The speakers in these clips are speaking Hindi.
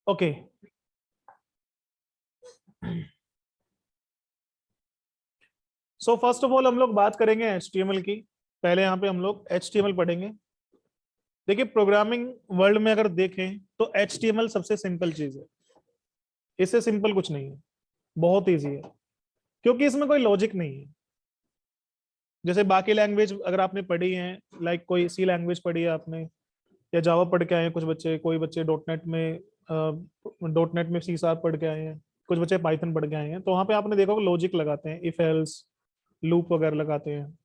Okay, so first of all हम लोग बात करेंगे HTML की। पहले यहाँ पे हम लोग HTML पढ़ेंगे। देखिए, प्रोग्रामिंग वर्ल्ड में अगर देखें तो HTML सबसे सिंपल चीज है। इससे सिंपल कुछ नहीं है, बहुत इजी है, क्योंकि इसमें कोई लॉजिक नहीं है। जैसे बाकी लैंग्वेज अगर आपने पढ़ी है, लाइक कोई सी लैंग्वेज पढ़ी है आपने, या जावा पढ़ के आए हैं कुछ बच्चे, कोई बच्चे डॉट नेट में सी शार्प पढ़ के आए हैं, कुछ बच्चे पाइथन पढ़ के आए हैं, तो वहाँ पे आपने देखा होगा लॉजिक लगाते हैं, इफ एल्स लूप वगैरह लगाते हैं।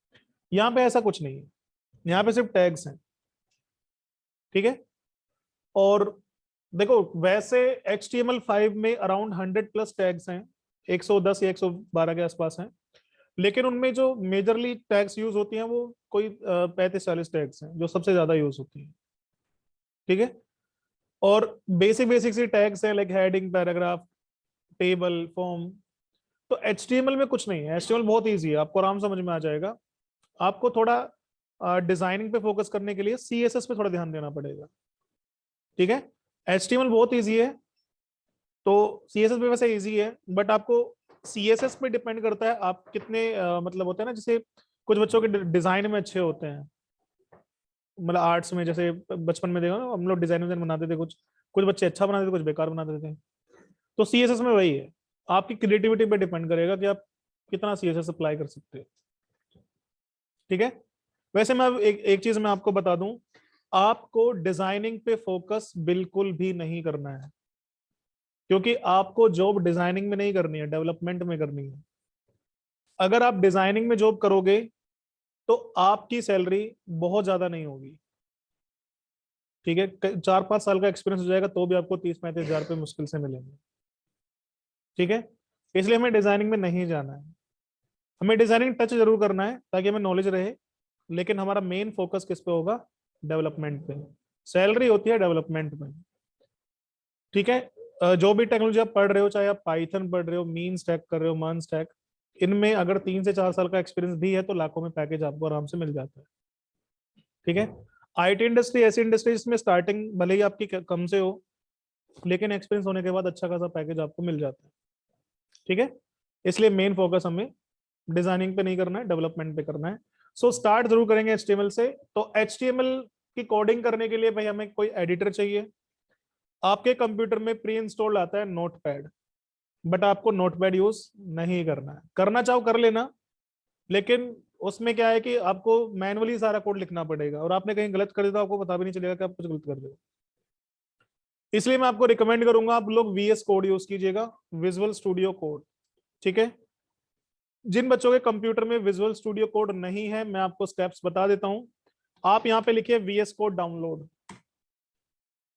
यहाँ पे ऐसा कुछ नहीं है, यहाँ पे सिर्फ टैग्स हैं। ठीक है। और देखो, वैसे HTML5 में अराउंड 100+ टैग्स हैं, 110 या 112 के आसपास हैं। लेकिन उनमें जो मेजरली टैग्स यूज होती हैं वो कोई 35-40 टैग्स हैं जो सबसे ज्यादा यूज होती हैं। ठीक है। और बेसिक बेसिक सी टैग्स हैं, like heading, paragraph, table, form. तो HTML में कुछ नहीं है, HTML बहुत ईजी है, आपको आराम समझ में आ जाएगा। आपको थोड़ा डिजाइनिंग पे फोकस करने के लिए CSS पे थोड़ा ध्यान देना पड़ेगा। ठीक है। HTML बहुत ईजी है, तो CSS पे वैसे ईजी है, बट आपको CSS पे डिपेंड करता है आप कितने मतलब होते हैं ना, जैसे कुछ बच्चों के डिजाइन में अच्छे होते हैं, मतलब आर्ट्स में, जैसे बचपन में देखो ना हम लोग डिजाइन विजाइन बनाते थे, कुछ कुछ बच्चे अच्छा बनाते थे, कुछ बेकार बनाते थे। तो CSS में वही है, आपकी क्रिएटिविटी पे डिपेंड करेगा कि आप कितना CSS अप्लाई कर सकते हो। ठीक है। वैसे मैं अब एक चीज मैं आपको बता दूं, आपको डिजाइनिंग पे फोकस बिल्कुल भी नहीं करना है, क्योंकि आपको जॉब डिजाइनिंग में नहीं करनी है, डेवलपमेंट में करनी है। अगर आप डिजाइनिंग में जॉब करोगे तो आपकी सैलरी बहुत ज्यादा नहीं होगी। ठीक है। 4-5 साल का एक्सपीरियंस हो जाएगा तो भी आपको 30-35 हजार रुपये मुश्किल से मिलेंगे। ठीक है। इसलिए हमें डिजाइनिंग में नहीं जाना है। हमें डिजाइनिंग टच जरूर करना है ताकि हमें नॉलेज रहे, लेकिन हमारा मेन फोकस किस पे होगा? डेवलपमेंट पे। सैलरी होती है डेवलपमेंट में। ठीक है। जो भी टेक्नोलॉजी आप पढ़ रहे हो, चाहे आप पाइथन पढ़ रहे हो, मीन स्टैक कर रहे हो, मान स्टैक, इनमें अगर 3 से 4 साल का एक्सपीरियंस भी है तो लाखों में पैकेज आपको आराम से मिल जाता है। ठीक है। IT इंडस्ट्री ऐसी इंडस्ट्री जिसमें स्टार्टिंग भले ही आपकी कम से हो, लेकिन एक्सपीरियंस होने के बाद अच्छा खासा पैकेज आपको मिल जाता है। ठीक है। इसलिए मेन फोकस हमें डिजाइनिंग पे नहीं करना है, डेवलपमेंट पे करना है। सो स्टार्ट जरूर करेंगे HTML से। तो HTML की कोडिंग करने के लिए भाई हमें कोई एडिटर चाहिए। आपके कंप्यूटर में प्री इंस्टॉल्ड आता है नोटपैड, बट आपको नोटपैड यूज नहीं करना है। करना चाहो कर लेना, लेकिन उसमें क्या है कि आपको मैनुअली सारा कोड लिखना पड़ेगा, और आपने कहीं गलत कर दिया तो आपको पता भी नहीं चलेगा कि आप कुछ गलत कर रहे हो। इसलिए मैं आपको रिकमेंड करूंगा आप लोग VS कोड यूज कीजिएगा, विजुअल स्टूडियो कोड। ठीक है। जिन बच्चों के कंप्यूटर में विजुअल स्टूडियो कोड नहीं है, मैं आपको स्टेप्स बता देता हूं। आप यहाँ पे लिखिए VS कोड डाउनलोड।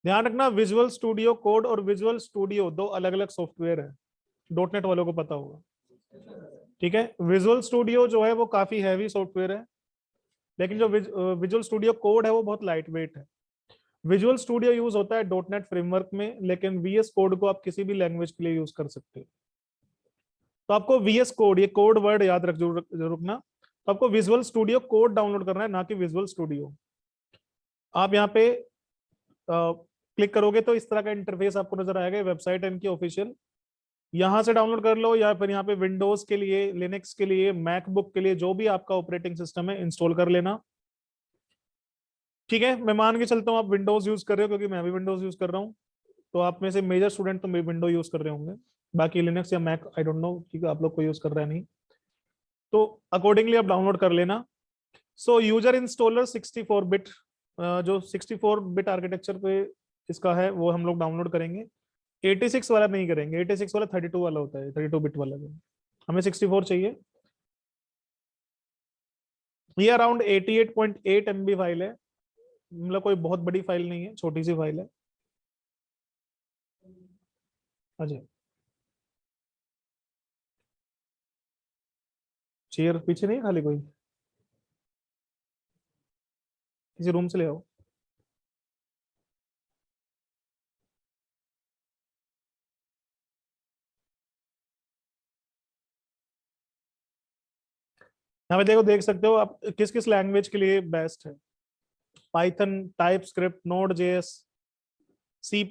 ध्यान रखना, विजुअल स्टूडियो कोड और विजुअल स्टूडियो दो अलग अलग सॉफ्टवेयर है, डॉटनेट वालों को पता होगा। ठीक है। विजुअल स्टूडियो जो है वो काफी हैवी सॉफ्टवेयर है, लेकिन जो विजुअल स्टूडियो कोड है वो बहुत लाइट वेट है। विजुअल स्टूडियो यूज होता है डॉटनेट फ्रेमवर्क में, लेकिन VS कोड को आप किसी भी लैंग्वेज के लिए यूज कर सकते हो। तो आपको VS कोड, ये कोड वर्ड याद रख जरूर रखना। तो आपको विजुअल स्टूडियो कोड डाउनलोड करना है, ना कि विजुअल स्टूडियो। आप यहाँ पे क्लिक करोगे तो इस तरह का इंटरफेस आपको नजर आएगा, वेबसाइट है इनकी ऑफिशियल। यहाँ से डाउनलोड कर लो, या फिर यहाँ पे विंडोज के लिए, लिनक्स के लिए, मैकबुक के लिए, जो भी आपका ऑपरेटिंग सिस्टम है इंस्टॉल कर लेना। ठीक है। मैं मान के चलता हूँ आप विंडोज यूज कर रहे हो, क्योंकि मैं भी विंडोज यूज कर रहा हूँ। तो आप में से मेजर स्टूडेंट तो विंडो यूज कर रहे होंगे, बाकी लिनक्स या मैक आई डोंट नो, ठीक है, आप लोग को यूज कर रहा है नहीं। तो अकॉर्डिंगली आप डाउनलोड कर लेना। सो यूजर इंस्टॉलर 64 बिट, जो 64 बिट आर्किटेक्चर पे इसका है वो हम लोग डाउनलोड करेंगे। 86 वाला नहीं करेंगे, 86 वाला 32 वाला होता है, 32 बिट वाला जो, हमें 64 चाहिए। ये अराउंड 88.8 MB फाइल है, मतलब कोई बहुत बड़ी फाइल नहीं है, छोटी सी फाइल है। अजय, चेयर पीछे नहीं है खाली कोई? किसी रूम से ले आओ। यहाँ पे देखो, देख सकते हो आप किस किस लैंग्वेज के लिए बेस्ट है। Python, type script, node JS, C++,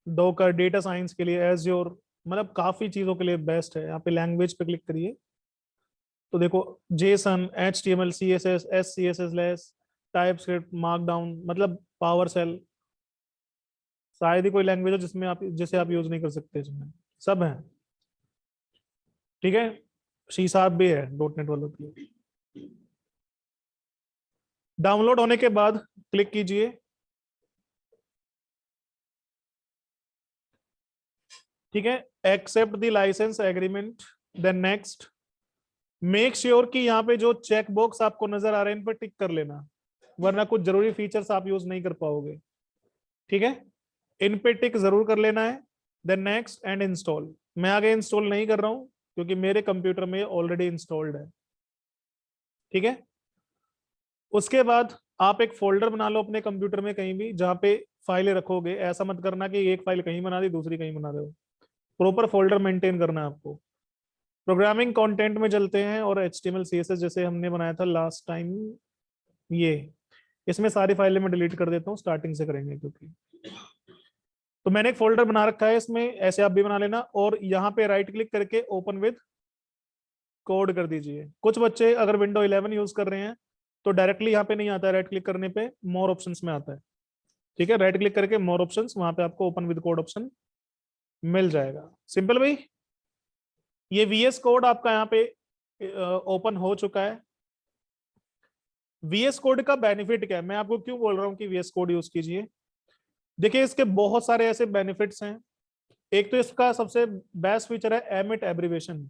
docker data science के लिए, एज्योर, मतलब काफी चीजों के लिए बेस्ट है। यहाँ पे लैंग्वेज पे क्लिक करिए तो देखो Jason, HTML, CSS, SCSS, TypeScript, markdown, मतलब पावर सेल, शायद ही कोई लैंग्वेज हो जिसमें आप जिसे आप यूज नहीं कर सकते, इसमें सब है। ठीक है, सी शार्प भी है डॉट नेट वालों के लिए। डाउनलोड होने के बाद क्लिक कीजिए, ठीक है, accept the license agreement, then next. Make sure कि यहाँ पे जो चेक बॉक्स आपको नजर आ रहे हैं इन पर टिक कर लेना, वरना कुछ जरूरी फीचर्स आप यूज नहीं कर पाओगे। ठीक है, इन पे टिक जरूर कर लेना है। Then next and install. मैं आगे इंस्टॉल नहीं कर रहा हूं क्योंकि मेरे कंप्यूटर में ऑलरेडी इंस्टॉल्ड है। ठीक है, उसके बाद आप एक फोल्डर बना लो अपने कंप्यूटर में कहीं भी जहां पे फाइलें रखोगे। ऐसा मत करना कि एक फाइल कहीं बना दी दूसरी कहीं बना दो, प्रॉपर फोल्डर मेंटेन करना है आपको। प्रोग्रामिंग कंटेंट में चलते हैं और HTML CSS जैसे हमने बनाया था लास्ट टाइम, ये इसमें सारी फाइलें मैं डिलीट कर देता हूँ, स्टार्टिंग से करेंगे क्योंकि। तो मैंने एक फोल्डर बना रखा है इसमें, ऐसे आप भी बना लेना, और यहाँ पे राइट क्लिक करके ओपन विद कोड कर दीजिए। कुछ बच्चे अगर विंडो 11 यूज कर रहे हैं तो डायरेक्टली यहाँ पे नहीं आता है, राइट क्लिक करने पे मोर ऑप्शंस में आता है। ठीक है, राइट क्लिक करके मोर ऑप्शंस, वहां पे आपको ओपन विद कोड ऑप्शन मिल जाएगा। सिंपल भाई, ये VS कोड आपका यहाँ पे ओपन हो चुका है। VS कोड का बेनिफिट क्या है, मैं आपको क्यों बोल रहा हूँ कि VS कोड यूज कीजिए। देखिए इसके बहुत सारे ऐसे बेनिफिट्स हैं। एक तो इसका सबसे बेस्ट फीचर है एमिट एब्रीवेशन।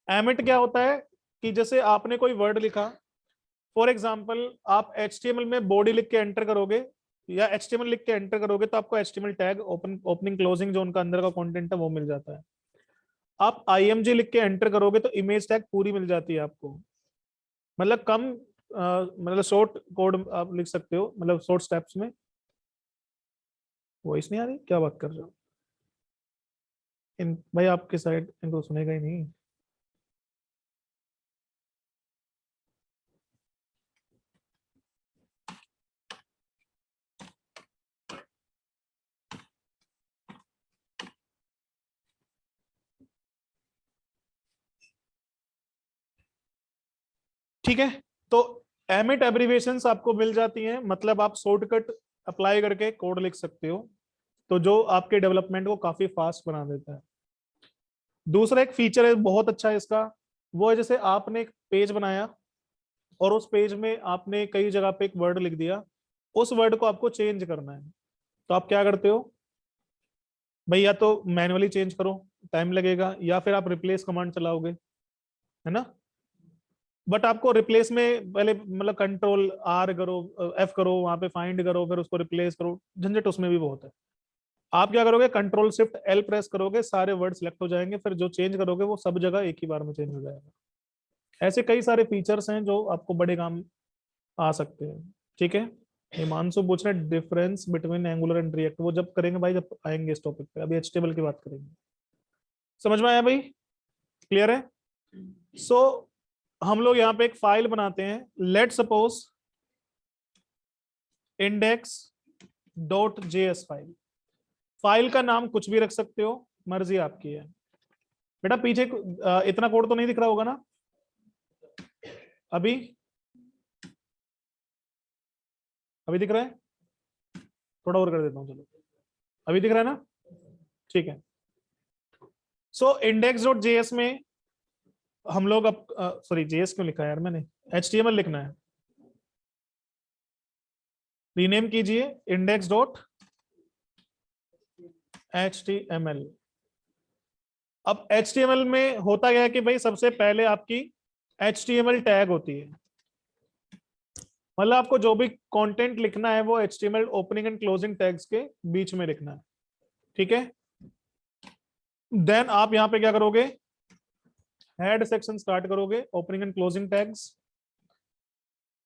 एमिट क्या होता है कि जैसे आपने कोई वर्ड लिखा, फॉर एग्जाम्पल आप HTML में बॉडी लिख के एंटर करोगे या HTML लिख के एंटर करोगे तो आपको HTML टैग, ओपनिंग क्लोजिंग जो उनका अंदर का कंटेंट है वो मिल जाता है। आप IMG लिख के एंटर करोगे तो इमेज टैग पूरी मिल जाती है आपको। मतलब कम मतलब शॉर्ट कोड आप लिख सकते हो, मतलब शॉर्ट स्टेप्स में। वॉइस नहीं आ रही, क्या बात कर रहे हो इन भाई, आपके साइड इनको सुनेगा ही नहीं। ठीक है, तो एमिट एब्रीवेशंस आपको मिल जाती हैं, मतलब आप शॉर्टकट अप्लाई करके कोड लिख सकते हो, तो जो आपके डेवलपमेंट को काफी फास्ट बना देता है। दूसरा एक फीचर है बहुत अच्छा है इसका, वो है जैसे आपने एक पेज बनाया और उस पेज में आपने कई जगह पे एक वर्ड लिख दिया, उस वर्ड को आपको चेंज करना है, तो आप क्या करते हो भाई, या तो मैन्युअली चेंज करो, टाइम लगेगा, या फिर आप रिप्लेस कमांड चलाओगे, है ना। बट आपको रिप्लेस में पहले मतलब Ctrl+R करो, F करो, वहां पे फाइंड करो, फिर उसको रिप्लेस करो, झंझट उसमें भी बहुत है। आप क्या करोगे, Ctrl+Shift+L प्रेस करोगे, सारे वर्ड सिलेक्ट हो जाएंगे, फिर जो चेंज करोगे वो सब जगह एक ही बार में चेंज हो जाएगा। ऐसे कई सारे फीचर्स हैं जो आपको बड़े काम आ सकते हैं। ठीक है, हिमांशु पूछ रहे difference between angular and react, वो जब करेंगे भाई, जब आएंगे इस टॉपिक पे, अभी HTML की बात करेंगे। समझ में आया भाई, क्लियर है। सो हम लोग यहाँ पे एक फाइल बनाते हैं, let suppose index.js file. File का नाम कुछ भी रख सकते हो, मर्जी आपकी है। बेटा पीछे इतना कोड तो नहीं दिख रहा होगा ना अभी, अभी दिख रहा है, थोड़ा और कर देता हूँ, चलो अभी दिख रहा है ना, ठीक है। सो index.js में हम लोग अब, सॉरी JS क्यों लिखा है यार मैंने, HTML लिखना है, रीनेम कीजिए index.html। अब HTML में होता क्या है कि भाई सबसे पहले आपकी HTML टैग होती है, मतलब आपको जो भी कंटेंट लिखना है वो HTML opening and closing tags के बीच में लिखना है। ठीक है, देन आप यहां पे क्या करोगे, हेड सेक्शन स्टार्ट करोगे, opening and closing tags.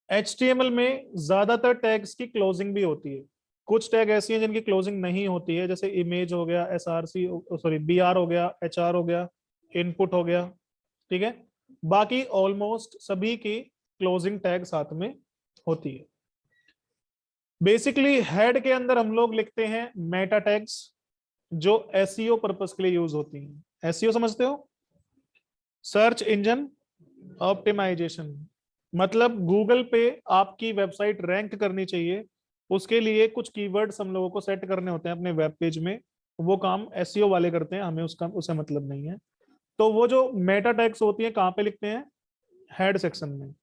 HTML में ज्यादातर टैग्स की क्लोजिंग भी होती है, कुछ टैग ऐसी हैं जिनकी क्लोजिंग नहीं होती है, जैसे इमेज हो गया, SRC सॉरी BR हो गया, HR हो गया, इनपुट हो गया। ठीक है, बाकी ऑलमोस्ट सभी की क्लोजिंग टैग साथ में होती है। बेसिकली हेड के अंदर हम लोग लिखते हैं मेटा टैग्स, जो एसईओ पर्पस के लिए यूज होती हैं। एसईओ समझते हो? Search engine optimization. मतलब गूगल पे आपकी वेबसाइट रैंक करनी चाहिए, उसके लिए कुछ कीवर्ड्स हम लोगों को सेट करने होते हैं अपने वेब पेज में। वो काम एसईओ वाले करते हैं, हमें उसका उससे मतलब नहीं है। तो वो जो मेटा टैग्स होती है कहाँ पे लिखते हैं? हेड सेक्शन में।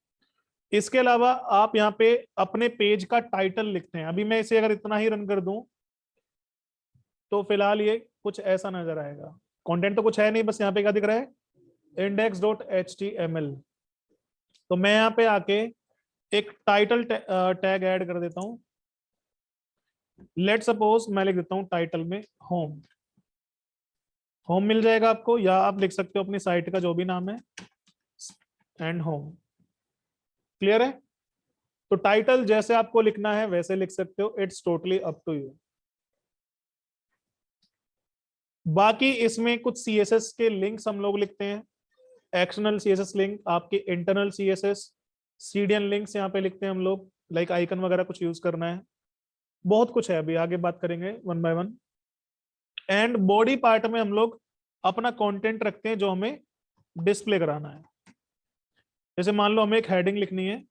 इसके अलावा आप यहाँ पे अपने पेज का टाइटल लिखते हैं। अभी मैं इसे अगर इतना ही रन कर दूं तो फिलहाल ये कुछ ऐसा नजर आएगा। कंटेंट तो कुछ है नहीं, बस यहाँ पे क्या दिख रहा है? index.html। तो मैं यहाँ पे आके एक टाइटल टैग ऐड कर देता हूँ। लेट सपोज मैं लिख देता हूँ टाइटल में होम। होम मिल जाएगा आपको, या आप लिख सकते हो अपनी साइट का जो भी नाम है एंड होम। क्लियर है? तो टाइटल जैसे आपको लिखना है वैसे लिख सकते हो, it's totally up to you. बाकी इसमें कुछ सीएसएस के लिंक्स हम लोग लिखते हैं। एक्सटर्नल सीएसएस लिंक, आपके इंटरनल सीएसएस, सीडीएन लिंक्स यहाँ पे लिखते हैं हम लोग, लाइक आइकन वगैरह कुछ यूज करना है। बहुत कुछ है, अभी आगे बात करेंगे one by one. And body part में हम लोग अपना कंटेंट रखते हैं जो हमें डिस्प्ले कराना है। जैसे मान लो हमें एक हेडिंग लिखनी है,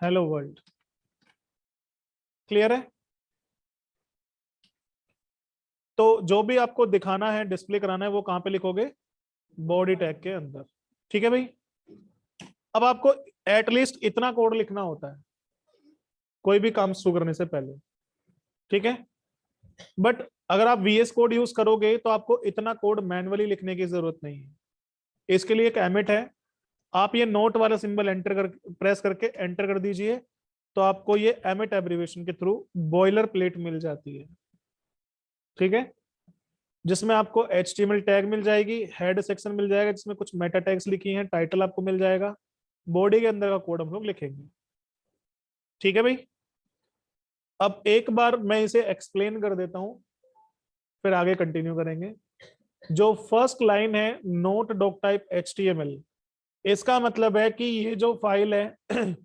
हेलो वर्ल्ड। क्लियर है? तो जो भी आपको दिखाना है, डिस्प्ले कराना है, वो कहां पे लिखोगे? बॉडी टैग के अंदर। ठीक है भाई? अब आपको एटलीस्ट इतना कोड लिखना होता है कोई भी काम शुरू करने से पहले। ठीक है? बट अगर आप वीएस कोड यूज करोगे तो आपको इतना कोड मैन्युअली लिखने की जरूरत नहीं है। इसके लिए एक एमिट है, आप ये नोट वाला सिंबल एंटर कर प्रेस करके एंटर कर दीजिए, तो आपको ये एमिट एब्रीविएशन के थ्रू बॉयलर प्लेट मिल जाती है। ठीक है? जिसमें आपको HTML टैग मिल जाएगी, हेड सेक्शन मिल जाएगा जिसमें कुछ मेटा टैग्स लिखी हैं, टाइटल आपको मिल जाएगा, बॉडी के अंदर का कोड हम लोग लिखेंगे। ठीक है भाई? अब एक बार मैं इसे एक्सप्लेन कर देता हूं, फिर आगे कंटिन्यू करेंगे। जो फर्स्ट लाइन है नोट डॉक टाइप HTML, इसका मतलब है कि ये जो फाइल है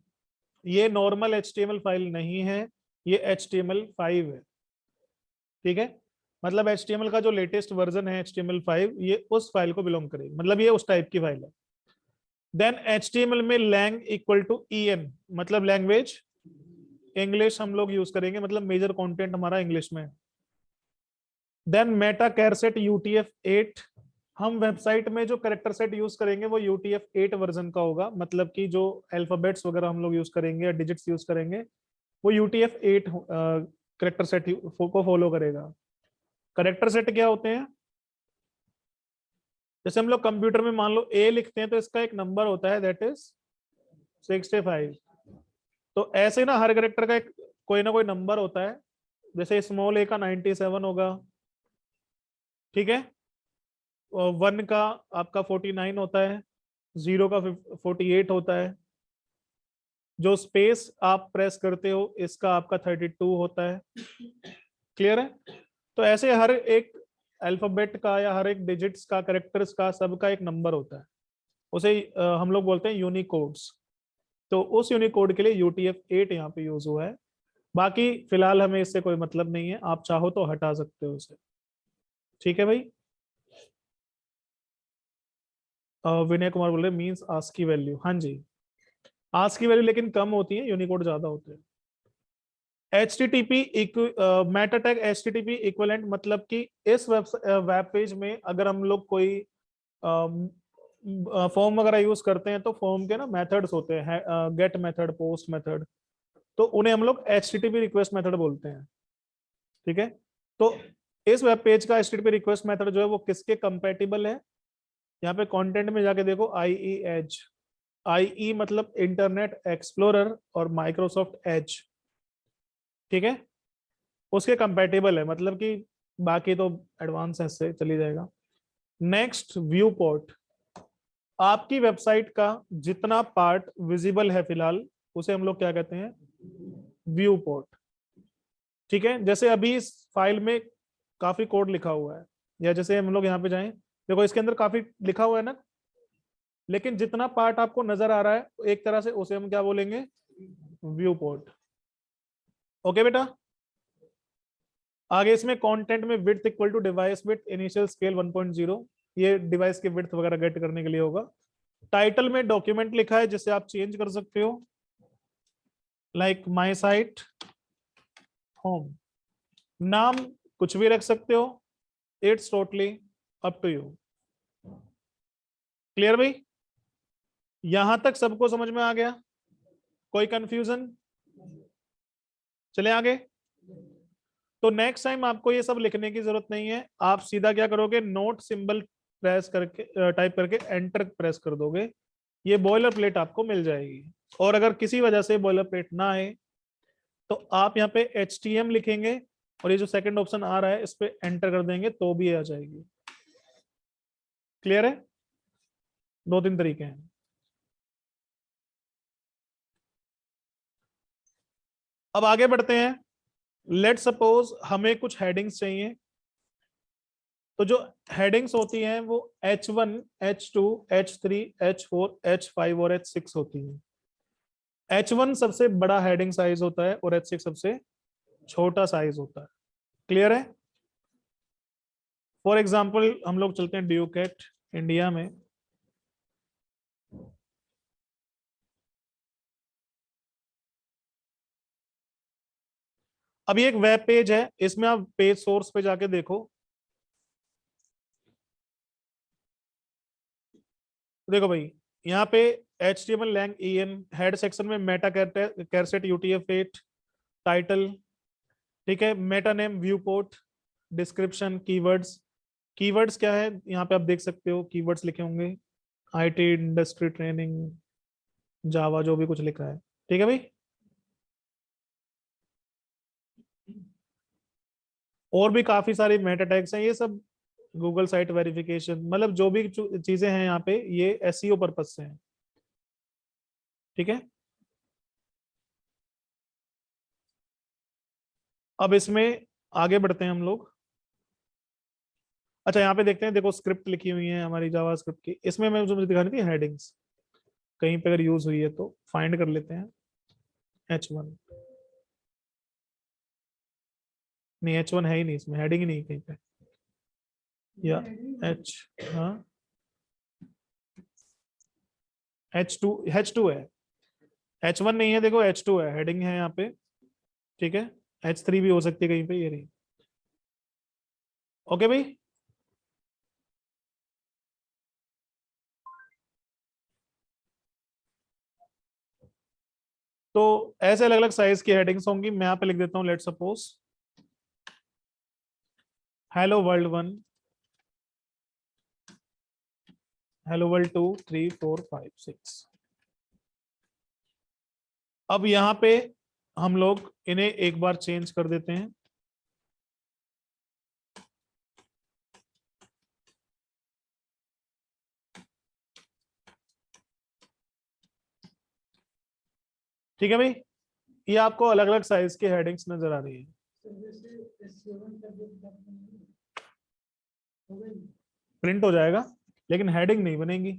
ये नॉर्मल HTML फाइल नहीं है, ये HTML5 है। ठीक है? मतलब HTML का जो लेटेस्ट वर्जन है HTML5, ये उस फाइल को बिलोंग करेगी, मतलब ये उस टाइप की फाइल है। देन HTML में लैंग इक्वल टू EN, मतलब लैंग्वेज इंग्लिश हम लोग यूज करेंगे, मतलब मेजर कंटेंट हमारा इंग्लिश में। देन मेटा कैर सेट UTF-8, हम वेबसाइट में जो करेक्टर सेट यूज करेंगे वो UTF-8 वर्जन का होगा, मतलब कि जो अल्फाबेट्स वगैरह हम लोग यूज करेंगे या डिजिट्स यूज करेंगे वो UTF-8 करेक्टर सेट को फॉलो करेगा। करेक्टर सेट क्या होते हैं? जैसे हम लोग कंप्यूटर में मान लो ए लिखते हैं तो इसका एक नंबर होता है, दैट इज 65। तो ऐसे ना हर करेक्टर का एक कोई ना कोई नंबर होता है। जैसे स्मॉल ए का 97 होगा। ठीक है? और 1 का आपका 49 होता है, 0 का 48 होता है, जो स्पेस आप प्रेस करते हो इसका आपका 32 होता है। क्लियर है? तो ऐसे हर एक अल्फाबेट का या हर एक डिजिट्स का, करेक्टर्स का, सबका एक नंबर होता है, उसे हम लोग बोलते हैं यूनिकोड्स। तो उस यूनिकोड के लिए UTF-8 यहाँ पे यूज हुआ है। बाकी फिलहाल हमें इससे कोई मतलब नहीं है, आप चाहो तो हटा सकते हो उसे। ठीक है भाई? विनय कुमार बोल रहे मीन्स आस्क की वैल्यू। हाँ जी, आस्क की वैल्यू लेकिन कम होती है, यूनिकोड ज्यादा होते हैं। HTTP Meta tag HTTP equivalent, मतलब कि इस वेब पेज में अगर हम लोग कोई फॉर्म वगैरह यूज करते हैं तो फॉर्म के ना मेथड्स होते हैं, गेट मेथड, पोस्ट मेथड, तो उन्हें हम लोग HTTP रिक्वेस्ट मेथड बोलते हैं। ठीक है? तो इस वेब पेज का HTTP रिक्वेस्ट मेथड जो है वो किसके कंपेटिबल है? यहाँ पे कंटेंट में जाके देखो, IE एज। IE मतलब इंटरनेट एक्सप्लोरर और माइक्रोसॉफ्ट एज। ठीक है? उसके कंपेटिबल है, मतलब कि बाकी तो एडवांस से चली जाएगा। Next, view port. आपकी वेबसाइट का जितना पार्ट विजिबल है फिलहाल उसे हम लोग क्या कहते हैं? View port. ठीक है? जैसे अभी इस फाइल में काफी कोड लिखा हुआ है, या जैसे हम लोग यहाँ पे जाएं, देखो इसके अंदर काफी लिखा हुआ है ना, लेकिन जितना पार्ट आपको नजर आ रहा है एक तरह से उसे हम क्या बोलेंगे? View port. ओके बेटा? आगे इसमें कंटेंट में width equal to device width initial scale 1.0, ये डिवाइस के विड्थ वगैरह गेट करने के लिए होगा। टाइटल में डॉक्यूमेंट लिखा है जिसे आप चेंज कर सकते हो, लाइक माई साइट होम। नाम कुछ भी रख सकते हो, it's totally up to you. Clear भाई? यहां तक सबको समझ में आ गया? कोई कंफ्यूजन? चले आगे। तो नेक्स्ट टाइम आपको ये सब लिखने की जरूरत नहीं है, आप सीधा क्या करोगे, नोट सिंबल प्रेस करके टाइप करके एंटर प्रेस कर दोगे, ये बॉयलर प्लेट आपको मिल जाएगी। और अगर किसी वजह से बॉयलर प्लेट ना आए तो आप यहाँ पे HTM लिखेंगे और ये जो सेकंड ऑप्शन आ रहा है इस पे एंटर कर देंगे तो भी आ जाएगी। क्लियर है? 2-3 तरीके हैं। अब आगे बढ़ते हैं। लेट सपोज हमें कुछ हेडिंग्स चाहिए, तो जो हेडिंग्स होती हैं वो H1, H2, H3, H4, H5 और H6 होती हैं। H1 सबसे बड़ा हेडिंग साइज होता है और H6 सबसे छोटा साइज होता है। क्लियर है? फॉर एग्जाम्पल हम लोग चलते हैं ड्यूकेट इंडिया में। अब ये एक वेब पेज है, इसमें आप पेज सोर्स पे जाके देखो। देखो भाई, यहाँ पे HTML lang en head section में मेटा कैरसेट UTF-8 टाइटल, ठीक है, Meta name view port, description, keywords. Keywords क्या है यहाँ पे आप देख सकते हो, कीवर्ड्स लिखे होंगे, IT इंडस्ट्री ट्रेनिंग, जावा, जो भी कुछ लिखा है। ठीक है भाई। और भी काफी सारे मेटा टैग्स हैं, ये सब गूगल साइट वेरिफिकेशन, मतलब जो भी चीजें हैं यहाँ पे ये SEO पर्पज से हैं। ठीक है। अब इसमें आगे बढ़ते हैं हम लोग। अच्छा, यहाँ पे देखते हैं, देखो स्क्रिप्ट लिखी हुई है हमारी जावा स्क्रिप्ट की, इसमें मैं जो मुझे दिखानी थी हेडिंग्स, कहीं पे अगर यूज हुई है तो फाइंड कर लेते हैं। H1 नहीं, H1 है ही नहीं इसमें, हेडिंग ही नहीं कहीं पे। या H, हाँ H2 है, H1 नहीं है, देखो H2 है, हेडिंग है यहाँ पे। ठीक है। H3 भी हो सकती है कहीं पे, ये नहीं। ओके भाई। तो ऐसे अलग अलग साइज की हेडिंग्स होंगी, मैं यहाँ पे लिख देता हूँ, let suppose hello world 1, hello world 2, 3, 4, 5, 6। अब यहाँ पे हम लोग इन्हें एक बार चेंज कर देते हैं। ठीक है भाई, ये आपको अलग अलग साइज के हेडिंग्स नजर आ रही है। प्रिंट हो जाएगा लेकिन हेडिंग नहीं बनेगी।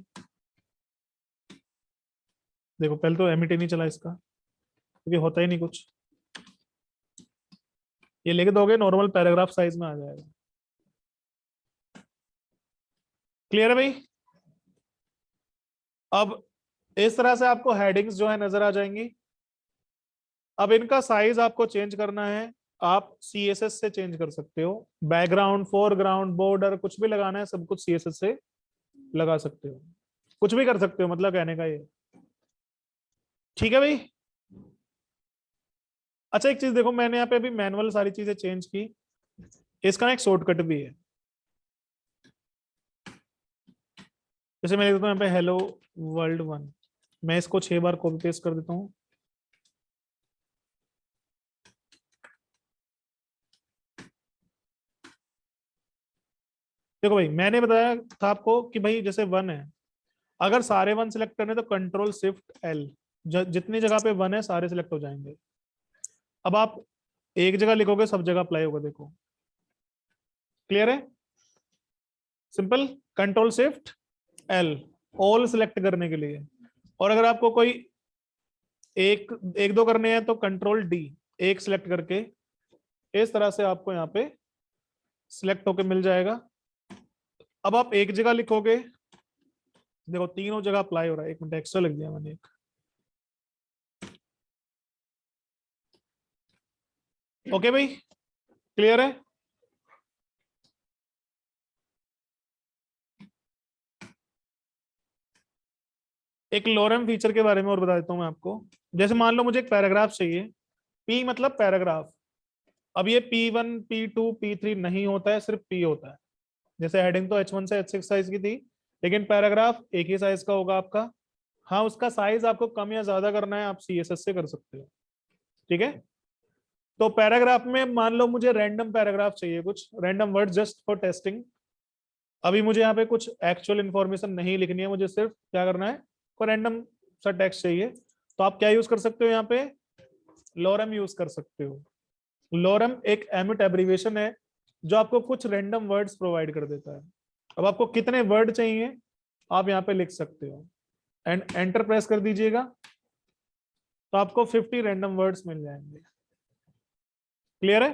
देखो पहले तो एमिटी नहीं चला इसका, क्योंकि होता ही नहीं कुछ। ये लिख दोगे नॉर्मल पैराग्राफ साइज में आ जाएगा। क्लियर है भाई? अब इस तरह से आपको हेडिंग्स जो है नजर आ जाएंगी। अब इनका साइज आपको चेंज करना है, आप CSS से चेंज कर सकते हो। बैकग्राउंड, फोरग्राउंड, बॉर्डर, कुछ भी लगाना है सब कुछ CSS से लगा सकते हो, कुछ भी कर सकते हो, मतलब कहने का ये। ठीक है भाई। अच्छा एक चीज देखो, मैंने यहाँ पे अभी मैनुअल सारी चीजें चेंज की, इसका एक शॉर्टकट भी है। जैसे मैं लिख देता हूँ यहाँ पे हेलो वर्ल्ड 1, मैं इसको 6 बार कॉपी पेस्ट कर देता हूँ। देखो भाई, मैंने बताया था आपको कि भाई जैसे 1 है, अगर सारे 1 सिलेक्ट करने तो Ctrl+Shift+L, जितनी जगह पे 1 है सारे सिलेक्ट हो जाएंगे। अब आप एक जगह लिखोगे सब जगह अप्लाई होगा, देखो। क्लियर है? सिंपल, Ctrl+Shift+L ऑल सिलेक्ट करने के लिए। और अगर आपको कोई एक एक दो करने हैं तो Ctrl+D, एक सिलेक्ट करके इस तरह से आपको यहाँ पे सिलेक्ट होके मिल जाएगा। अब आप एक जगह लिखोगे, देखो तीनों जगह अप्लाई हो रहा है। एक मिनट एक्स्ट्रा लिख दिया मैंने एक। ओके भाई, क्लियर है? एक लोरेम फीचर के बारे में और बता देता हूं मैं आपको। जैसे मान लो मुझे एक पैराग्राफ चाहिए, पी मतलब पैराग्राफ। अब ये P1 P2 P3 नहीं होता है, सिर्फ P होता है। जैसे हेडिंग तो H1 से H6 साइज की थी, लेकिन पैराग्राफ एक ही साइज का होगा आपका। हाँ, उसका साइज आपको कम या ज्यादा करना है, आप CSS से कर सकते हो। ठीक है, तो पैराग्राफ में मान लो मुझे रैंडम पैराग्राफ चाहिए, कुछ random word just for testing. अभी मुझे यहाँ पे कुछ एक्चुअल इंफॉर्मेशन नहीं लिखनी है, मुझे सिर्फ क्या करना है, कोई रैंडम सा टेक्स्ट चाहिए। तो आप क्या यूज कर सकते हो यहाँ पे, लोरम यूज कर सकते हो। लोरम एक एमिट एब्रीविएशन है जो आपको कुछ रैंडम वर्ड्स प्रोवाइड कर देता है। अब आपको कितने वर्ड चाहिए आप यहाँ पे लिख सकते हो, एंड एंटर प्रेस कर दीजिएगा, तो आपको 50 रैंडम वर्ड्स मिल जाएंगे। क्लियर है?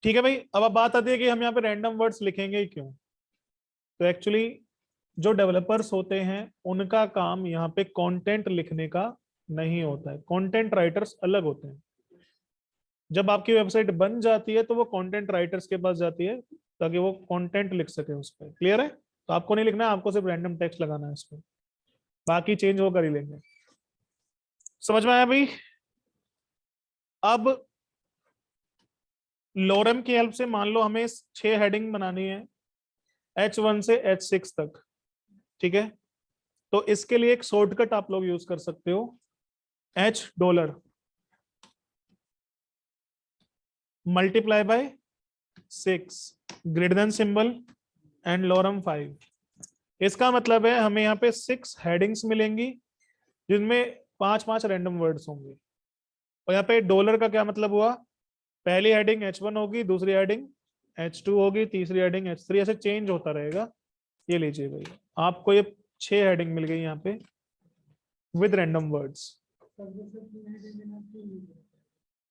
ठीक है भाई, अब बात आती है कि हम यहाँ पे रैंडम वर्ड्स लिखेंगे ही क्यों। तो एक्चुअली जो डेवलपर्स होते हैं उनका काम यहाँ पे कंटेंट लिखने का नहीं होता है, कंटेंट राइटर्स अलग होते हैं। जब आपकी वेबसाइट बन जाती है तो वो कंटेंट राइटर्स के पास जाती है ताकि वो कंटेंट लिख सके उस पर। क्लियर है? तो आपको नहीं लिखना है, आपको सिर्फ रैंडम टेक्स्ट लगाना है इसमें, बाकी चेंज वो कर ही लेंगे। समझ में आया भाई? अब लोरम की हेल्प से मान लो हमें 6 हेडिंग बनानी है H1 से H6 तक। ठीक है, तो इसके लिए एक शॉर्टकट आप लोग यूज कर सकते हो, $, multiply by 6 greater than symbol and Loram 5। इसका मतलब है हमें यहाँ पे 6 हेडिंग्स मिलेंगी जिनमें 5-5 रैंडम वर्ड्स होंगे। और यहाँ पे डॉलर का क्या मतलब हुआ, पहली हेडिंग H1 होगी, दूसरी हेडिंग H2 होगी, तीसरी हेडिंग H3, ऐसे चेंज होता रहेगा। ये लीजिए भाई, आपको ये 6 हेडिंग मिल गई यहाँ पे विद रैंडम वर्ड्स।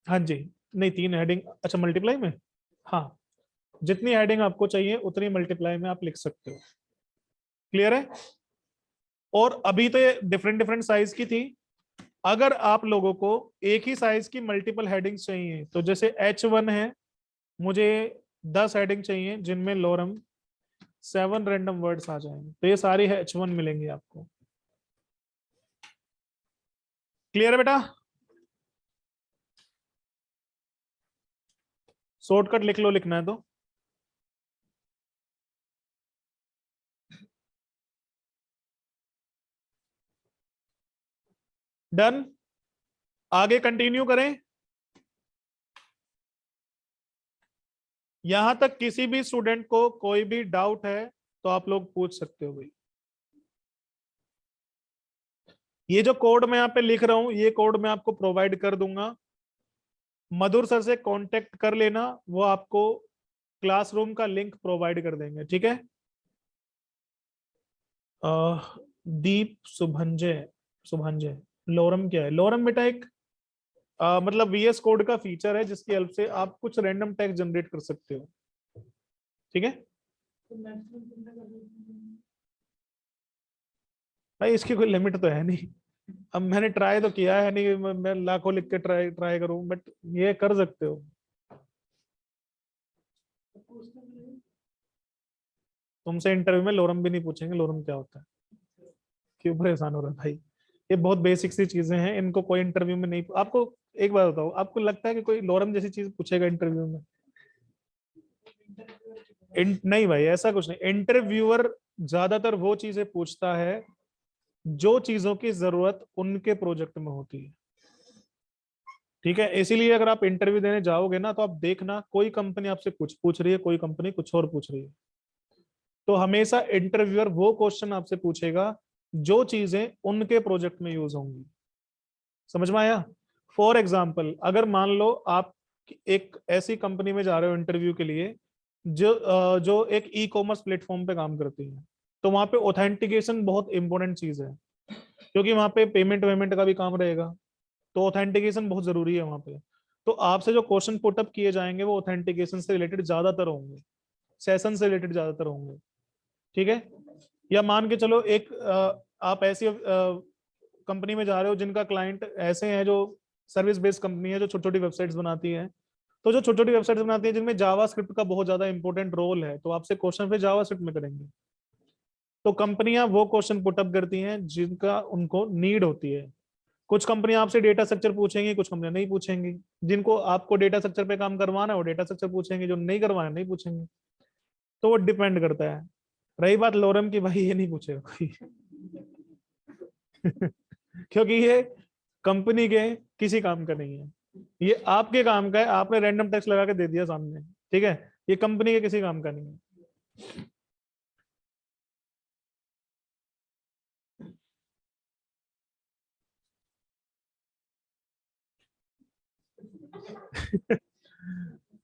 हाँ जी, नहीं 3 हेडिंग, अच्छा मल्टीप्लाई में, हाँ जितनी हेडिंग आपको चाहिए उतनी मल्टीप्लाई में आप लिख सकते हो। क्लियर है? और अभी तो ये डिफरेंट डिफरेंट साइज की थी। अगर आप लोगों को एक ही साइज की मल्टीपल हेडिंग्स चाहिए, तो जैसे H1 है, मुझे 10 हेडिंग चाहिए जिनमें लोरम 7 रैंडम वर्ड्स आ जाएंगे, तो ये सारी H1 मिलेंगी आपको। क्लियर है बेटा? शॉर्टकट लिख लो, लिखना है तो। डन, आगे कंटिन्यू करें। यहां तक किसी भी स्टूडेंट को कोई भी डाउट है तो आप लोग पूछ सकते हो भाई। ये जो कोड मैं यहाँ पे लिख रहा हूं, ये कोड मैं आपको प्रोवाइड कर दूंगा। मधुर सर से कांटेक्ट कर लेना, वो आपको क्लासरूम का लिंक प्रोवाइड कर देंगे। ठीक है? दीप सुभंजय, सुभंजय। लोरम क्या है? लोरम बेटा एक मतलब VS कोड का फीचर है जिसकी हेल्प से आप कुछ रैंडम टेक्स्ट जनरेट कर सकते हो। ठीक है भाई, इसकी कोई लिमिट तो है नहीं। अब मैंने ट्राई तो किया है नहीं, मैं लाखों लिख के ट्राई ट्राई करूं, बट ये कर सकते हो। तुमसे इंटरव्यू में लोरम भी नहीं पूछेंगे, लोरम क्या होता है। क्यों परेशान हो रहा है भाई? ये बहुत बेसिक सी चीजें हैं, इनको कोई इंटरव्यू में नहीं। आपको एक बात बताओ, आपको लगता है कि कोई लोरम जैसी चीज पूछेगा इंटरव्यू में? नहीं भाई, ऐसा कुछ नहीं। इंटरव्यूअर ज्यादातर वो चीजें पूछता है जो चीजों की जरूरत उनके प्रोजेक्ट में होती है। ठीक है, इसीलिए अगर आप इंटरव्यू देने जाओगे ना, तो आप देखना कोई कंपनी आपसे कुछ पूछ रही है, कोई कंपनी कुछ और पूछ रही है। तो हमेशा इंटरव्यूअर वो क्वेश्चन आपसे पूछेगा जो चीजें उनके प्रोजेक्ट में यूज होंगी। समझ में आया? फॉर एग्जाम्पल, अगर मान लो आप एक ऐसी कंपनी में जा रहे हो इंटरव्यू के लिए जो एक ई कॉमर्स प्लेटफॉर्म पे काम करती है, तो वहां पे ऑथेंटिकेशन बहुत इंपॉर्टेंट चीज है, क्योंकि वहां पे पेमेंट वेमेंट का भी काम रहेगा। तो ऑथेंटिकेशन बहुत जरूरी है वहां पे। तो आपसे जो क्वेश्चन पुटअप किए जाएंगे वो ऑथेंटिकेशन से रिलेटेड ज्यादातर होंगे, सेशन से रिलेटेड ज्यादातर होंगे। ठीक है, या मान के चलो एक आप ऐसी कंपनी में जा रहे हो जिनका क्लाइंट ऐसे हैं जो सर्विस बेस्ड कंपनी है, जो छोटी छोटी वेबसाइट्स बनाती है। तो जो छोटी छोटी वेबसाइट्स बनाती है जिनमें जावा स्क्रिप्ट का बहुत ज्यादा इंपॉर्टेंट रोल है, तो आपसे क्वेश्चन फिर जावा स्क्रिप्ट में करेंगे। तो कंपनियां वो क्वेश्चन पुटअप करती हैं जिनका उनको नीड होती है। कुछ कंपनियां आपसे डेटा स्ट्रक्चर पूछेंगी, कुछ कंपनियां नहीं पूछेंगी। जिनको आपको डेटा स्ट्रक्चर पे काम करवाना है वो डेटा स्ट्रक्चर पूछेंगे, जो नहीं करवाना नहीं पूछेंगे। तो वो डिपेंड करता है। रही बात लोरम की, भाई ये नहीं पूछेगा कोई क्योंकि ये कंपनी के किसी काम का नहीं है, ये आपके काम का है। आपने रैंडम टेक्स्ट लगा के दे दिया सामने, ठीक है, ये कंपनी के किसी काम का नहीं है।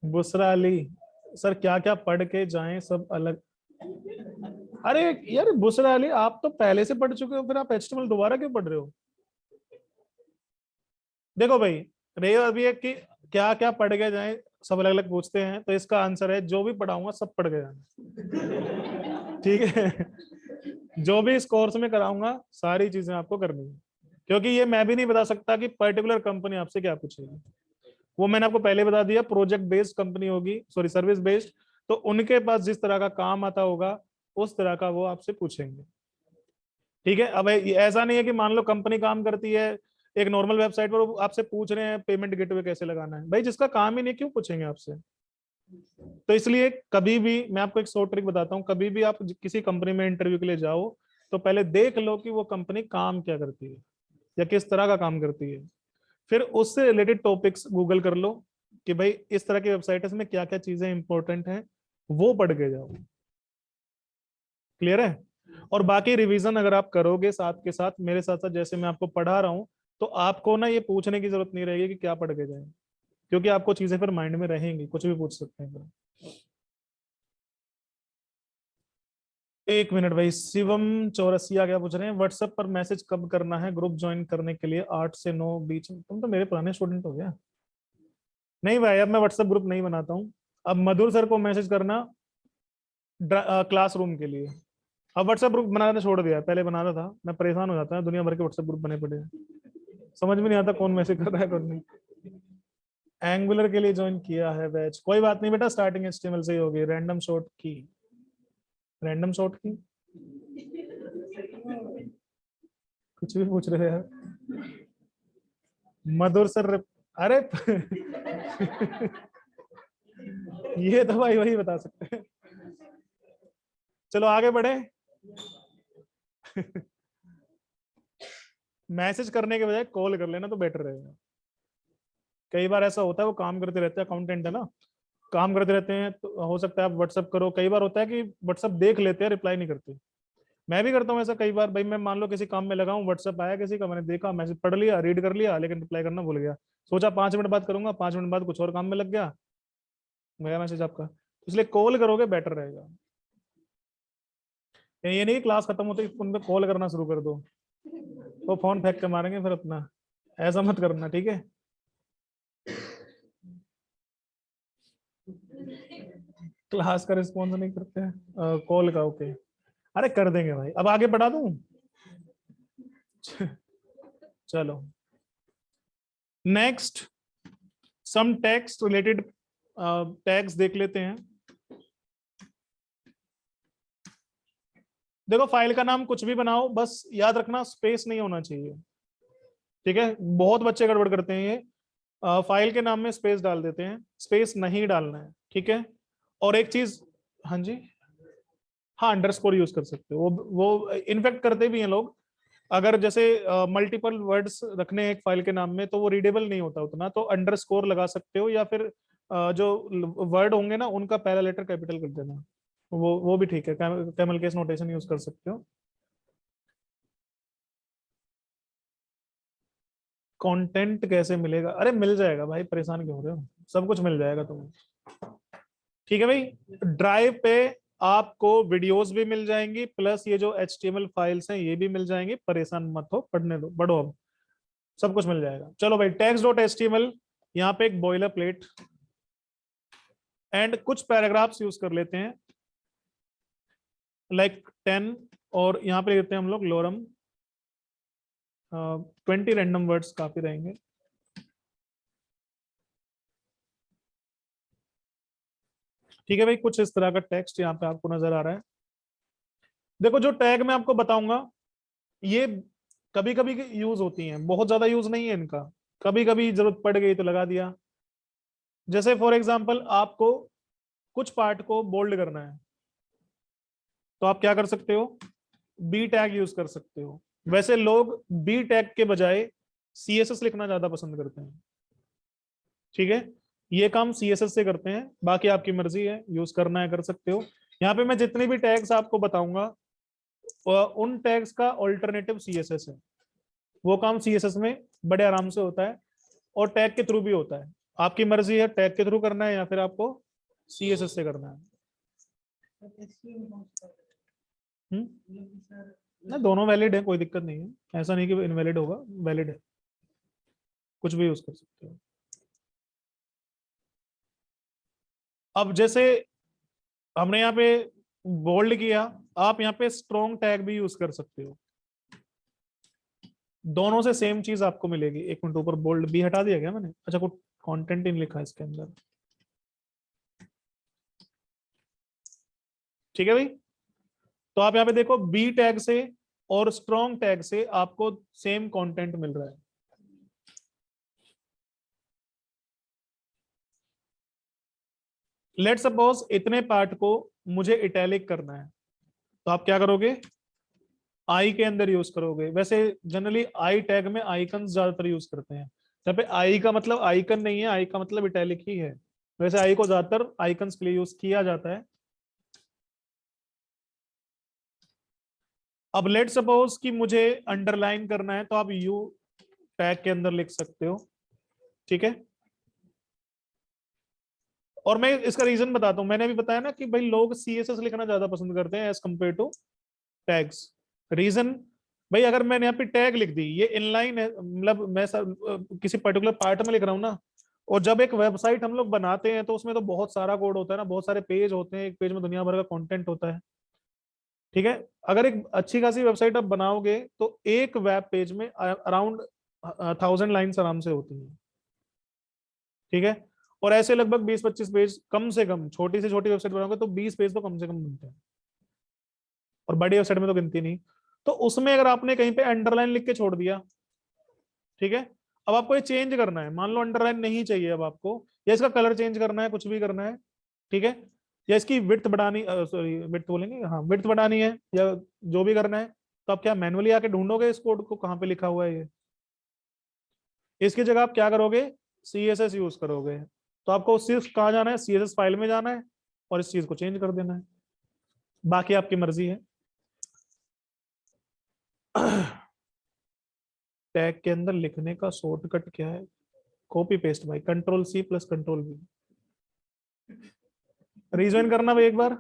बुसरा अली सर, क्या क्या पढ़ के जाएं सब अलग। अरे यार बुसरा अली, आप तो पहले से पढ़ चुके हो, फिर आप एचटीएमएल दोबारा क्यों पढ़ रहे हो? देखो भाई, रही अभी एक कि क्या क्या पढ़ के जाएं सब अलग अलग पूछते हैं, तो इसका आंसर है जो भी पढ़ाऊंगा सब पढ़ के जाना। ठीक है, जो भी इस कोर्स में कराऊंगा सारी चीजें आपको करनी है। क्योंकि ये मैं भी नहीं बता सकता कि पर्टिकुलर कंपनी आपसे क्या पूछेगी। वो मैंने आपको पहले बता दिया, प्रोजेक्ट बेस्ड कंपनी होगी, सॉरी सर्विस बेस्ड। तो उनके पास जिस तरह का काम आता होगा उस तरह का वो आपसे पूछेंगे। ठीक है, अब ऐसा नहीं है कि मान लो कंपनी काम करती है एक नॉर्मल वेबसाइट पर, वो आपसे पूछ रहे हैं पेमेंट गेटवे कैसे लगाना है। भाई जिसका काम ही नहीं क्यों पूछेंगे आपसे? तो इसलिए कभी भी मैं आपको एक शॉर्ट ट्रिक बताता हूँ, कभी भी आप किसी कंपनी में इंटरव्यू के लिए जाओ तो पहले देख लो कि वो कंपनी काम क्या करती है या किस तरह का काम करती है। फिर उससे रिलेटेड टॉपिक्स गूगल कर लो कि भाई इस तरह की वेबसाइट में क्या क्या चीजें इंपॉर्टेंट हैं, वो पढ़ के जाओ। क्लियर है? और बाकी रिवीजन अगर आप करोगे साथ के साथ मेरे साथ साथ जैसे मैं आपको पढ़ा रहा हूँ, तो आपको ना ये पूछने की जरूरत नहीं रहेगी कि क्या पढ़ के जाए, क्योंकि आपको चीजें फिर माइंड में रहेंगी, कुछ भी पूछ सकते हैं फिर। एक मिनट भाई, शिवम चौरसिया क्या पूछ रहे हैं, व्हाट्सएप पर मैसेज कब करना है ग्रुप ज्वाइन करने के लिए? 8 से 9 बीच में। तुम तो मेरे पुराने स्टूडेंट हो गया। नहीं भाई, अब मैं व्हाट्सएप ग्रुप नहीं बनाता हूँ। अब मधुर सर को मैसेज करना क्लासरूम के लिए। अब व्हाट्सएप ग्रुप बनाना छोड़ दिया है, पहले बनाता था। मैं परेशान हो जाता है, दुनिया भर के व्हाट्सएप ग्रुप बने पड़े हैं, समझ में नहीं आता कौन मैसेज कर रहा है कौन नहीं। एंगुलर के लिए ज्वाइन किया है बैच, कोई बात नहीं बेटा, स्टार्टिंग एचटीएमएल से ही होगी। रैंडम शॉट की, रैंडम शॉट की कुछ भी पूछ रहे हैं मधुर सर। अरे ये तो भाई वही बता सकते हैं। चलो आगे बढ़े। मैसेज करने के बजाय कॉल कर लेना तो बेटर रहेगा। कई बार ऐसा होता है वो काम करते रहते हैं, अकाउंटेंट है ना, काम करते रहते हैं, तो हो सकता है आप व्हाट्सअप करो। कई बार होता है कि व्हाट्सअप देख लेते हैं, रिप्लाई नहीं करते। मैं भी करता हूँ ऐसा कई बार। भाई मैं मान लो किसी काम में लगा हूँ, व्हाट्सअप आया किसी का, मैंने देखा, मैसेज पढ़ लिया, रीड कर लिया, लेकिन रिप्लाई करना भूल गया। सोचा 5 मिनट बाद करूंगा, 5 मिनट बाद कुछ और काम में लग गया, गया मैसेज आपका। तो इसलिए कॉल करोगे बेटर रहेगा। ये नहीं क्लास खत्म होते ही उन पे कॉल करना शुरू कर दो, वो फोन फेंक के मारेंगे फिर अपना। ऐसा मत करना, ठीक है? क्लास का रिस्पॉन्स नहीं करते हैं, कॉल का ओके। अरे कर देंगे भाई, अब आगे बढ़ा दूं। चलो next, some text related tags देख लेते हैं। देखो फाइल का नाम कुछ भी बनाओ, बस याद रखना स्पेस नहीं होना चाहिए। ठीक है, बहुत बच्चे गड़बड़ करते हैं ये, फाइल के नाम में स्पेस डाल देते हैं, स्पेस नहीं डालना है। ठीक है, और एक चीज, हाँ जी, हाँ अंडरस्कोर यूज कर सकते हो, वो इनफेक्ट करते भी हैं लोग। अगर जैसे मल्टीपल वर्ड्स रखने हैं एक फाइल के नाम में तो वो रीडेबल नहीं होता उतना, तो अंडरस्कोर लगा सकते हो, या फिर जो वर्ड होंगे ना उनका पहला लेटर कैपिटल कर देना, वो भी ठीक है। कैमल केस नोटेशन यूज कर सकते हो। कंटेंट कैसे मिलेगा? अरे मिल जाएगा भाई, परेशान क्यों हो रहे हो, सब कुछ मिल जाएगा तुम्हें। ठीक है भाई, ड्राइव पे आपको वीडियोस भी मिल जाएंगी, प्लस ये जो एचटीएमएल फाइल्स हैं ये भी मिल जाएंगी। परेशान मत हो, पढ़ने दो, बढ़ो अब, सब कुछ मिल जाएगा। चलो भाई, टैग्स डॉट एचटीएमएल यहाँ पे एक बॉयलर प्लेट एंड कुछ पैराग्राफ्स यूज कर लेते हैं लाइक 10, और यहाँ पे लेते हैं हम लोग लोरम 20 रैंडम वर्ड्स काफी रहेंगे। ठीक है भाई, कुछ इस तरह का टेक्स्ट यहाँ पे आपको नजर आ रहा है। देखो जो टैग मैं आपको बताऊंगा ये कभी कभी यूज होती हैं, बहुत ज्यादा यूज नहीं है इनका, कभी कभी जरूरत पड़ गई तो लगा दिया। जैसे फॉर एग्जांपल आपको कुछ पार्ट को बोल्ड करना है तो आप क्या कर सकते हो, बी टैग यूज कर सकते हो। वैसे लोग बी टैग के बजाय CSS लिखना ज्यादा पसंद करते हैं। ठीक है, ये काम CSS से करते हैं, बाकी आपकी मर्जी है, यूज करना है कर सकते हो। यहाँ पे मैं जितने भी टैग्स आपको बताऊंगा उन टैग्स का ऑल्टरनेटिव CSS है। वो काम CSS में बड़े आराम से होता है और टैग के थ्रू भी होता है। आपकी मर्जी है टैग के थ्रू करना है या फिर आपको CSS से करना है। ना दोनों वैलिड है, कोई दिक्कत नहीं है, ऐसा नहीं कि इनवैलिड होगा, वैलिड है, कुछ भी यूज कर सकते हो। अब जैसे हमने यहाँ पे बोल्ड किया, आप यहाँ पे स्ट्रॉन्ग टैग भी यूज कर सकते हो, दोनों से सेम चीज आपको मिलेगी। एक मिनट, ऊपर बोल्ड भी हटा दिया गया मैंने, अच्छा कुछ कंटेंट ही नहीं लिखा इसके अंदर। ठीक है भाई, तो आप यहाँ पे देखो बी टैग से और स्ट्रॉन्ग टैग से आपको सेम कंटेंट मिल रहा है। लेट सपोज इतने पार्ट को मुझे इटैलिक करना है तो आप क्या करोगे, आई के अंदर यूज करोगे। वैसे जनरली आई टैग में आइकन ज्यादातर यूज करते हैं, यहाँ पे आई का मतलब आइकन नहीं है, आई का मतलब इटैलिक ही है। वैसे आई को ज्यादातर आइकन्स के लिए यूज किया जाता है। अब लेट सपोज कि मुझे अंडरलाइन करना है तो आप यू टैग के अंदर लिख सकते हो। ठीक है, और मैं इसका रीजन बताता हूं। मैंने अभी बताया ना कि भाई लोग CSS लिखना ज्यादा पसंद करते हैं as compare to tags. Reason, भाई अगर मैंने यहाँ पे टैग लिख दी, ये इनलाइन है, मतलब मैं किसी पर्टिकुलर पार्ट में लिख रहा हूँ ना, और जब एक वेबसाइट हम लोग बनाते हैं तो उसमें तो बहुत सारा कोड होता है ना, बहुत सारे पेज होते हैं, एक पेज में दुनिया भर का कंटेंट होता है। ठीक है, अगर एक अच्छी खासी वेबसाइट आप बनाओगे तो एक वेब पेज में अराउंड 1000 लाइन्स आराम से होती है। ठीक है, और ऐसे लगभग 20-25 पेज कम से कम, छोटी से छोटी वेबसाइट बनाओगे तो 20 पेज तो कम से कम बनते हैं, और बड़ी वेबसाइट में तो गिनती नहीं। तो उसमें अगर आपने कहीं पे अंडरलाइन लिख के छोड़ दिया, ठीक है, अब आपको ये चेंज करना है, मान लो अंडरलाइन नहीं चाहिए अब आपको, या इसका कलर चेंज करना है, कुछ भी करना है, ठीक है, या इसकी विड्थ बढ़ानी, सॉरी विड्थ बोलेंगे, हाँ विड्थ बढ़ानी है, या जो भी करना है, तो आप क्या मैनुअली आके ढूंढोगे इस कोड को कहाँ पे लिखा हुआ है ये। इसकी जगह आप क्या करोगे, CSS यूज करोगे। तो आपको सिर्फ कहाँ जाना है, CSS फाइल में जाना है और इस चीज को चेंज कर देना है, बाकी आपकी मर्जी है। टैग के अंदर लिखने का शॉर्टकट क्या है, कॉपी पेस्ट भाई, Ctrl+C+Ctrl+V। रीजॉइन करना भाई एक बार।